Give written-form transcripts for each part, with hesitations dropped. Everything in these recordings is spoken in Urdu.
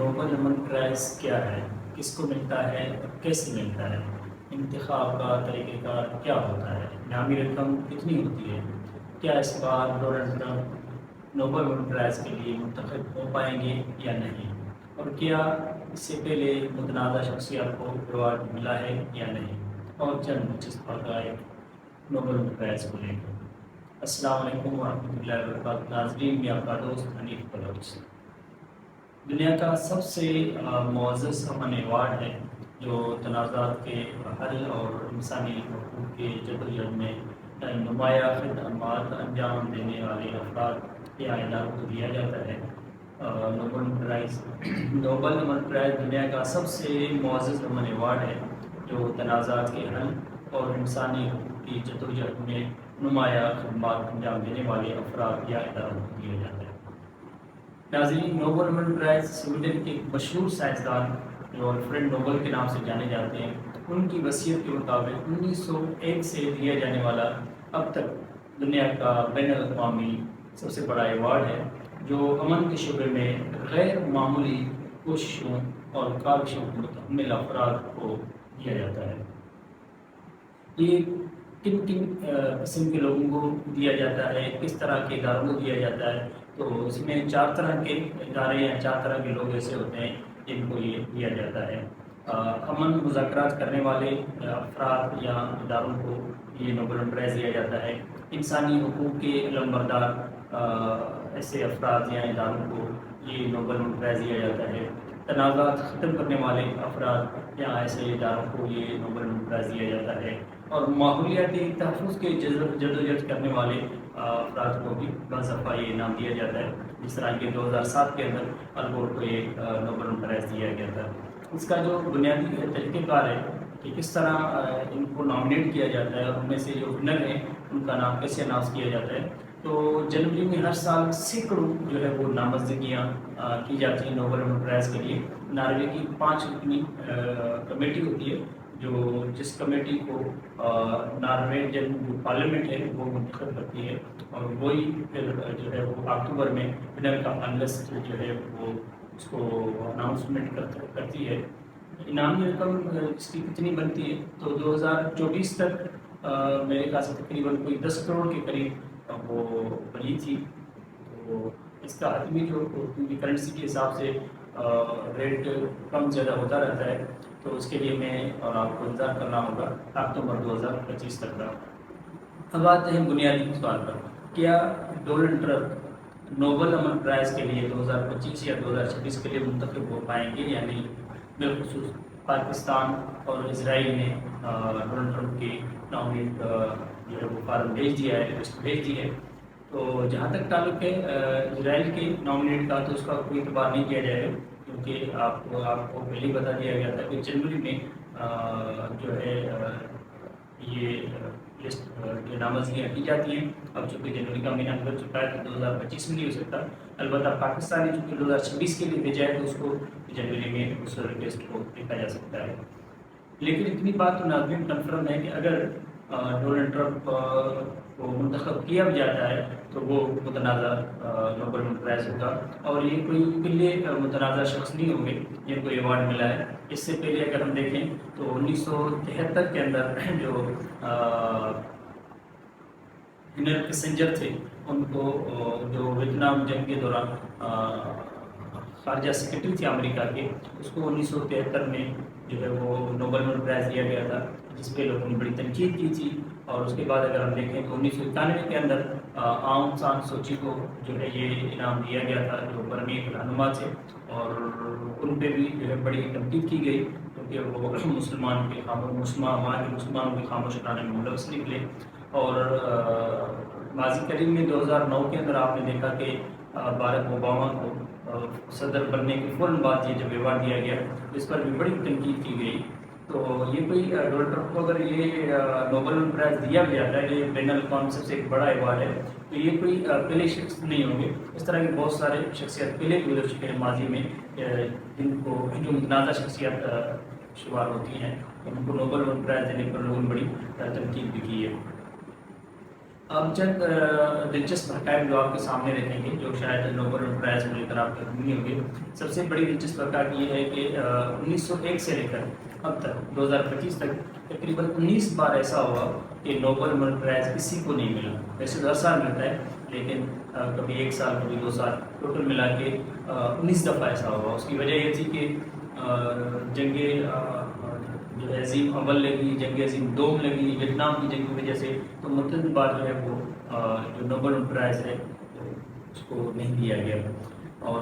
نوبل امن پرائز کیا ہے، کس کو ملتا ہے اور کیسے ملتا ہے، انتخاب کا طریقہ کار کیا ہوتا ہے، انعامی رقم کتنی ہوتی ہے، کیا اس بار ڈونلڈ ٹرمپ نوبل امن پرائز کے لیے منتخب ہو پائیں گے یا نہیں، اور کیا اس سے پہلے متنازع شخصیات کو ایوارڈ ملا ہے یا نہیں، اور چند دلچسپ حقائق نوبل امن پرائز کو لے کر۔ السلام علیکم ورحمۃ اللہ وبرکاتہ ناظرین، میں آپ کا دوست حنیف بلوچ۔ دنیا کا سب سے معزز امن ایوارڈ ہے جو تنازعات کے حل اور انسانی حقوق کے جدوجہد میں نمایاں خدمات انجام دینے والے افراد یا اداروں کو دیا جاتا ہے۔ نوبل امن پرائز دنیا کا سب سے معزز امن ایوارڈ ہے جو تنازعات کے حل اور انسانی حقوق کی جدوجہد میں نمایاں خدمات انجام دینے والے افراد یا اداروں کو دیا جاتا ہے۔ ناظرین، نوبل امن پرائز سویڈن کے مشہور سائنسدان جو آلفریڈ نوبل کے نام سے جانے جاتے ہیں، ان کی وصیت کے مطابق 1901 سے دیا جانے والا اب تک دنیا کا بین الاقوامی سب سے بڑا ایوارڈ ہے جو امن کے شعبے میں غیر معمولی کوششوں اور کاوشوں کو متحمل افراد کو دیا جاتا ہے۔ یہ کن کن قسم کے لوگوں کو دیا جاتا ہے، کس طرح کے اداروں کو دیا جاتا ہے، تو اس میں 4 طرح کے ادارے یا 4 طرح کے لوگ ایسے ہوتے ہیں جن کو یہ دیا جاتا ہے۔ امن مذاکرات کرنے والے افراد یا اداروں کو یہ نوبل امن پرائز دیا جاتا ہے۔ انسانی حقوق کے علمبردار ایسے افراد یا اداروں کو یہ نوبل امن پرائز دیا جاتا ہے۔ تنازعات ختم کرنے والے افراد یا ایسے اداروں کو یہ نوبل امن پرائز دیا جاتا ہے، اور ماحولیاتی تحفظ کے جدوجہد کرنے والے افراد کو بھی بعض دفعہ یہ انعام دیا جاتا ہے، جس طرح کہ 2007 کے اندر الگور کو یہ نوبل امن پرائز دیا گیا تھا۔ اس کا جو بنیادی طریقہ کار ہے کہ کس طرح ان کو نامنیٹ کیا جاتا ہے، ان میں سے جو ونر ہیں ان کا نام کیسے اناؤنس کیا جاتا ہے، تو جنوری میں ہر سال سینکڑوں جو ہے وہ نامزدگیاں کی جاتی ہیں نوبل امن پرائز کے لیے۔ ناروے کی 5 رکنی کمیٹی ہوتی ہے جس کمیٹی کو ناروے جو پارلیمنٹ ہے وہ منتخب کرتی ہے، اور وہی پھر جو ہے وہ اکتوبر میں ونر کا فائنلسٹ جو ہے وہ اس کو اناؤنسمنٹ کرتی ہے۔ انعامی رقم اس کی کتنی بنتی ہے، تو 2024 تک میرے خیال سے تقریباً کوئی 10 کروڑ کے قریب وہ بنی تھی۔ تو اس کا حتمی جو کیونکہ کرنسی کے حساب سے ریٹ کم زیادہ ہوتا رہتا ہے، تو اس کے لیے میں اور آپ کو انتظار کرنا ہوگا اکتوبر 2025 تک کا۔ اب آتے ہیں بنیادی سوال پر، کیا ڈونلڈ ٹرمپ نوبل امن پرائز کے لیے 2025 یا 2026 کے لیے منتخب ہو پائیں گے یا نہیں؟ بالخصوص پاکستان اور اسرائیل نے ڈونلڈ ٹرمپ کی نامنیٹ جو ہے وہ فارم بھیج دیا ہے، لسٹ بھیج دی ہے۔ تو جہاں تک تعلق ہے اسرائیل کے نامنیٹ کا، تو اس کا کوئی اعتبار نہیں کیا جائے گا، کیونکہ آپ کو پہلے ہی بتا دیا گیا تھا کہ جنوری میں جو ہے یہ لسٹ جو نامزدگیاں کی جاتی ہیں۔ اب چونکہ جنوری کا مہینہ گزر چکا ہے تو 2025 میں نہیں ہو سکتا، البتہ پاکستان نے چونکہ 2026 کے لیے بھیجا ہے تو اس کو جنوری میں اس لسٹ کو دیکھا جا سکتا ہے۔ لیکن اتنی بات تو ناظرین کنفرم ہے کہ اگر ڈونلڈ ٹرمپ کو منتخب کیا بھی جاتا ہے تو وہ متنازع نوبل امن پرائز ہوگا، اور یہ کوئی پہلے متنازع شخص نہیں ہوں گے جن کو ایوارڈ ملا ہے۔ اس سے پہلے اگر ہم دیکھیں تو 1973 کے اندر جو ہنری کسنجر تھے، ان کو جو ویتنام جنگ کے دوران خارجہ سیکرٹری تھے امریکہ کے، اس کو 1973 میں جو ہے وہ نوبل امن پرائز دیا گیا تھا، جس پہ لوگوں نے بڑی تنقید کی تھی۔ اور اس کے بعد اگر ہم دیکھیں تو 1991 کے اندر آنگ سان سوچی کو جو ہے یہ انعام دیا گیا تھا، جو برمی رہنما تھے، اور ان پہ بھی جو ہے بڑی تنقید کی گئی کیونکہ وہ مسلمانوں کے خاموش کرانے میں ملوث نکلے۔ اور ماضی قریب میں 2009 کے اندر آپ نے دیکھا کہ باراک اوباما کو صدر بننے کے فوراً بعد یہ جب ایوارڈ دیا گیا، اس پر بھی بڑی تنقید کی گئی۔ تو یہ کوئی ڈونلڈ ٹرمپ کو اگر یہ نوبل امن پرائز دیا بھی جاتا ہے، یہ بین الاقوامی سب سے ایک بڑا ایوارڈ ہے، تو یہ کوئی پہلے شخص نہیں ہوں گے۔ اس طرح کے بہت سارے شخصیت پہلے گزر چکے ہیں ماضی میں، جن کو جو متنازع شخصیت شمار ہوتی ہیں، ان کو نوبل امن پرائز دینے پر لوگوں نے بڑی تنقید بھی کی ہے۔ اب چند دلچسپ حقائق جو آپ کے سامنے رکھیں گے جو شاید نوبل پرائز کو لے کر آپ کو نہیں ہوں گے. سب سے بڑی دلچسپ حقائق یہ ہے کہ 1901 سے لے کر اب تک 2025 تک تقریباً 19 بار ایسا ہوا کہ نوبل پرائز کسی کو نہیں ملا. ویسے تو ہر سال ملتا ہے لیکن کبھی 1 سال کبھی 2 سال ٹوٹل ملا کے 19 دفعہ ایسا ہوا. اس کی وجہ یہ تھی کہ جنگ جو ہے عظیم اول لگی, جنگ عظیم دوم لگی, ویتنام کی جنگ کی وجہ سے, تو متعدد بار جو ہے وہ جو نوبل پرائز ہے اس کو نہیں دیا گیا. اور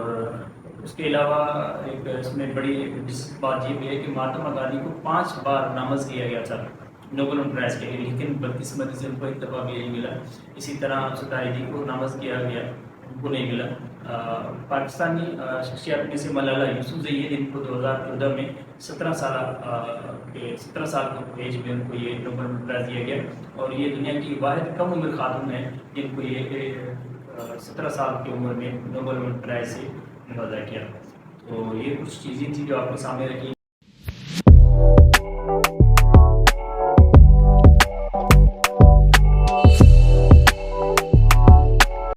اس کے علاوہ ایک اس میں بڑی بات یہ بھی ہے کہ مہاتما گاندھی کو 5 بار نامزد کیا گیا تھا نوبل پرائز کے لیے, لیکن بدقسمتی سے ان کو ایک دفعہ بھی نہیں ملا. اسی طرح ستائے جی کو نامزد کیا گیا, ان کو نہیں ملا. پاکستانی شخصیات میں سے ملالہ یوسفزئی جن کو 2014 میں 17 سال کے ایج میں ان کو یہ نوبل پرائز دیا گیا, اور یہ دنیا کی واحد کم عمر خاتون ہیں جن کو یہ 17 سال کی عمر میں نوبل پرائز سے نوازا کیا. تو یہ کچھ چیزیں تھیں جو آپ کے سامنے رکھی.